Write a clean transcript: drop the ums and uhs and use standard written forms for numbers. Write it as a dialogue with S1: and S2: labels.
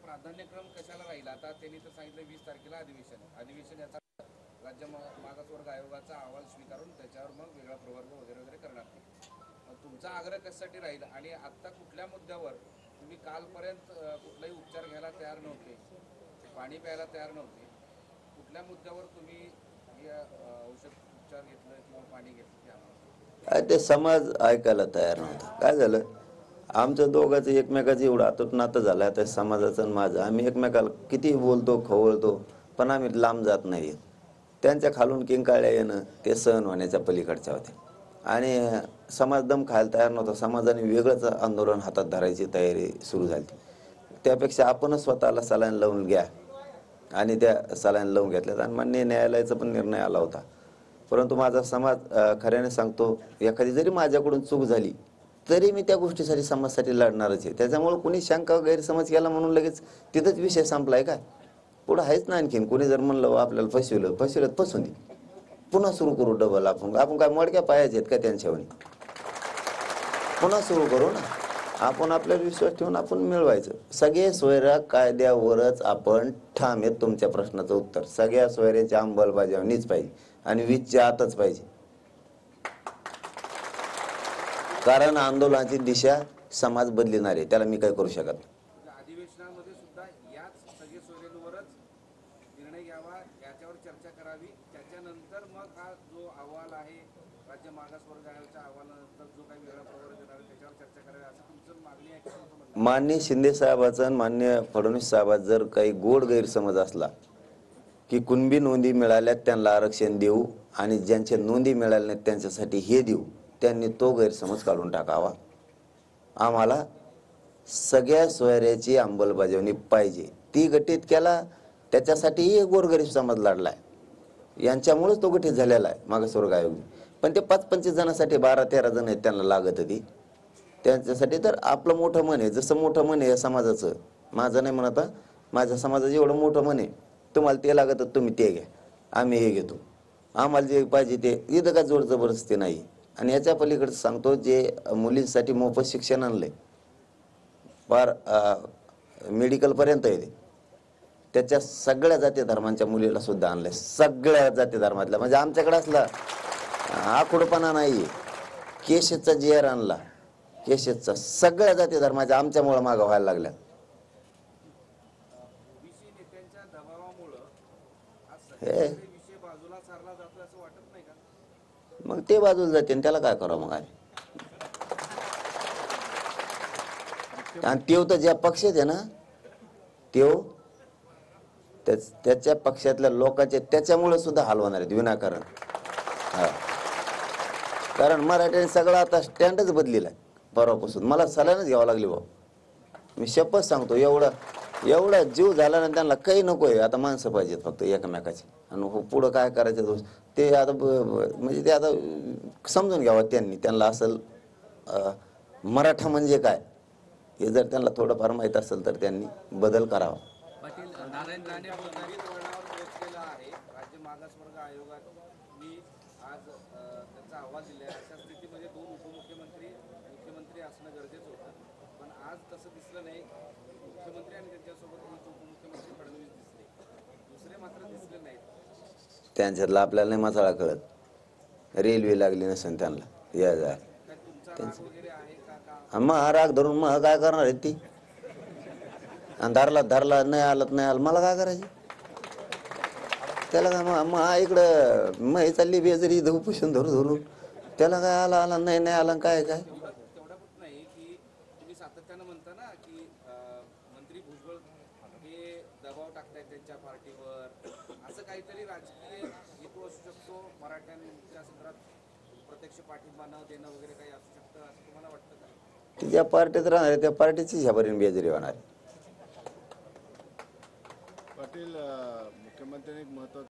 S1: प्राधान्यक्रम कशाला राहील? आता त्यांनी तर सांगितलं 20 तारखेला अधिवेशन याचा राज्य मागासवर्ग आयोगाचा अहवाल स्वीकारून त्याच्यावर मग वेगळा प्रवर्ग वगैरे वगैरे करणार ते. तुमचा आग्रह कशासाठी राहील? आणि आत्ता कुठल्या मुद्द्यावर तुम्ही कालपर्यंत कुठलाही उपचार घ्यायला तयार नव्हते, पाणी प्यायला तयार नव्हते, कुठल्या मुद्द्यावर तुम्ही औषध उपचार घेतलं किंवा पाणी घेतलं ते आम्हाला?
S2: ते समाज ऐकायला तयार नव्हता. काय झालं, आमचं दोघांचं एकमेकाचं एवढं अतूट नातं झालं आता समाजाचं आणि माझं. आम्ही एकमेकाला किती बोलतो खवळतो, पण आम्ही लांब जात नाही. त्यांच्या खालून किंकाळ्या येणं ते सहन होण्याच्या पलीकडच्या होत्या. आणि समाज दम खायला तयार नव्हता. समाजाने वेगळंच आंदोलन हातात धरायची तयारी सुरू झाली. त्यापेक्षा आपणच स्वतःला सलाईन लावून घ्या, आणि त्या सलाईन लावून घेतल्यात. आणि माननीय न्यायालयाचा पण निर्णय आला होता. परंतु माझा समाज, खऱ्याने सांगतो, एखादी जरी माझ्याकडून चूक झाली तरी मी त्या गोष्टीसाठी समाजासाठी लढणारच आहे. त्याच्यामुळे कुणी शंका गैरसमज केला म्हणून लगेच तिथंच विषय संपलाय काय? पुढं आहेच ना आणखीन. कुणी जर म्हणलं आपल्याला फसवलं फसून दे, पुन्हा सुरू करू डबल. आपण काय मडक्या पायाचे आहेत का त्यांच्यावर? पुन्हा सुरू करू ना. आपण आपल्याला विश्वास ठेवून आपण मिळवायचं. सगळे सोयरा कायद्यावरच आपण ठाम आहेत. तुमच्या प्रश्नाचं उत्तर, सगळ्या सोयऱ्याची अंमलबजावणीच पाहिजे आणि 20च्या आतच पाहिजे. कारण आंदोलनाची दिशा समाज बदलणार आहे, त्याला मी काय करू शकत नाही.
S1: अधिवेशनामध्ये सुद्धा याच सगळे सोयऱ्यांवरच निर्णय घ्यावा, याच्यावर चर्चा करावी. त्याच्यानंतर मग हा जो अहवाल आहे राज्य मागासवर्ग आयोगाच्या अहवालानंतर जो काही वेगळा प्रवर्ग देणार आहे त्याच्यावर चर्चा करावी, असं तुमचं मागणी आहे?
S2: माननीय शिंदे साहेबाचा आणि माननीय फडणवीस साहेबाचा जर काही गोड गैरसमज असला की कुणबी नोंदी मिळाल्यात त्यांना आरक्षण देऊ आणि ज्यांच्या नोंदी मिळाल्या नाहीत त्यांच्यासाठी हे देऊ, त्यांनी तो गैरसमज काढून टाकावा. आम्हाला सगळ्या सोयऱ्याची अंमलबजावणी पाहिजे. ती गटीत केला त्याच्यासाठीही गोरगरीब समाज लढलाय. यांच्यामुळेच तो गठीत झालेला आहे मागासवर्ग आयोग. पण ते 5-25 जणांसाठी 12-13 जण आहेत त्यांना लागत होती. त्यांच्यासाठी तर आपलं मोठं मन आहे. जसं मोठं मन आहे या समाजाचं, माझं नाही म्हणत, माझ्या समाजाचं एवढं मोठं मन आहे. तुम्हाला ते लागत तुम्ही ते घ्या, आम्ही हे घेतो. आम्हाला जे पाहिजे ते इथं का जोर जबरदस्ती नाही. आणि याच्या पलीकडे सांगतो, जे मुलींसाठी मोफत शिक्षण आणलंय फार मेडिकलपर्यंत आहे ते, त्याच्या सगळ्या जाती धर्मांच्या मुलीला सुद्धा आणलंय. सगळ्या जाती धर्मातल्या. म्हणजे आमच्याकडे असला आखुडपणा नाही. केशेचा JR आणला, केशेचा सगळ्या जाती धर्माच्या आमच्यामुळे मागं व्हायला लागल्या.
S1: ओबीसी नेत्यांच्या दबावामुळे
S2: हे
S1: विषय बाजूला सारला जातो असं वाटत नाही का?
S2: मग ते बाजूला जाते आणि त्याला काय करावं मग आम्ही? आणि तेव तर ज्या पक्षात आहे ना, तेव त्याच्या पक्षातल्या लोकांचे त्याच्यामुळे सुद्धा हाल होणार आहेत विनाकारण. हा, कारण मराठ्याने सगळा आता स्टँडच बदलेला आहे परवापासून. मला सलाईनच घ्यावं लागली भाऊ, मी शपथ सांगतो. एवढा जीव झाला ना त्यांना, काही नको आहे आता. माणसं पाहिजेत फक्त एकमेकाची. आणि पुढं काय करायचं दोष ते आता म्हणजे ते आता समजून घ्यावं त्यांनी. त्यांना असं मराठा म्हणजे काय हे जर त्यांना थोडंफार माहीत असेल तर त्यांनी बदल करावा.
S1: पाटील, नारायण राणे वळणावर पोहोचलेला आहे. राज्य मागासवर्ग आयोगाने आज त्यांचा अहवाल दिला आहे. अशा स्थितीमध्ये 2 मुख्यमंत्री असणं गरजेचं होतं, पण आज तसं दिसलं नाही. मुख्यमंत्री आणि त्यांच्यासोबत उपमुख्यमंत्री फडणवीस दिसले, दुसरे मात्र दिसले नाहीत.
S2: त्यांच्यातला आपल्याला नाही मसाळा कळत. रेल्वे लागली नसेल त्यांना या जाय.
S1: तुमचा राग वगैरे आहे का?
S2: मग राग धरून मग काय करणार आहे ती? आणि धरला नाही आलं मला काय करायचं त्याला? काय मग इकडं मग चालली बेजरी इथं उपोषण धरून त्याला काय आला नाही आला काय
S1: तेवढा पण नाही की तुम्ही सातत्यानं म्हणता ना की मंत्री भुजबळ हे दबाव टाकतायत त्यांच्या पार्टीवर, असं काहीतरी राजकीय हेतू असू शकतो, मराठ्यांच्या संदर्भात प्रत्यक्ष पाठिंबा न देणं वगैरे काही असू शकतं, असं तुम्हाला वाटतं का?
S2: ज्या पार्टीत राहणार त्या पार्टीची ह्यापर्यंत बेजरी होणार.
S3: पाटील, मुख्यमंत्र्यांनी एक महत्त्वाचं